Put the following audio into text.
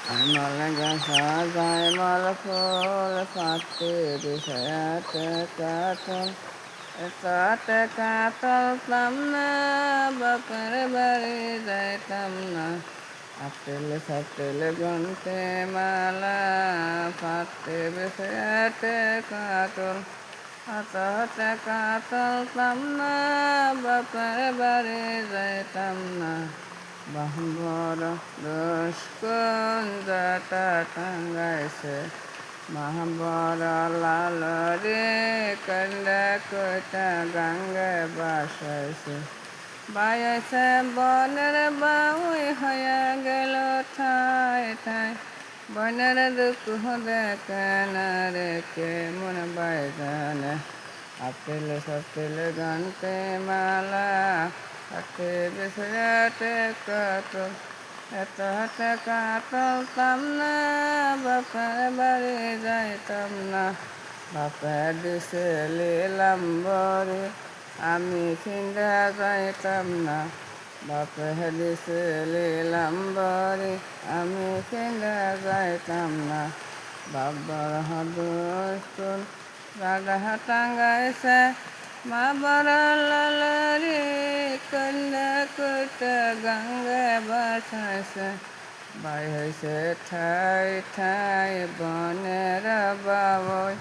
মল গাছা যায় মল ফুল পাতে বিষয়াতে কাতল এতে কাতলতাম না বাপের বাড়ি যাইতাম না আপেল সাপেল গন্তে মালা পাতে বিষয়াতে কাতল এতে কাতলতাম না বাপের বাড়ি যাইতাম না বাহবর দুষ্কন যাতা টাঙ্গাইছে মহাবর লাল রে কন্যা কইটা গাঙ্গে বাসাইছে বাইছে বনের বাউই হইয়া গেল ঠায় ঠায় বনের দুঃখ দেখে না রে কে মন বাইজানে আপেল সপেল গানতে মালা হাতে বিষয়াতে কাতল এতে কাতলতাম না বাপের বাড়ি যাইতাম না বাপে দিছে লিলাম বরে আমি ফিন্দা যাইতাম না বাপে দিছে লিলাম বরে আমি ফিন্দা যাইতাম না বাবার হদুন রাধা টাঙ্গাইছে মা বড় লাল রে কন্যা কইটা গঙ্গে বাসাইছে বাই হয়েছে ঠাই ঠাই বনের বাবই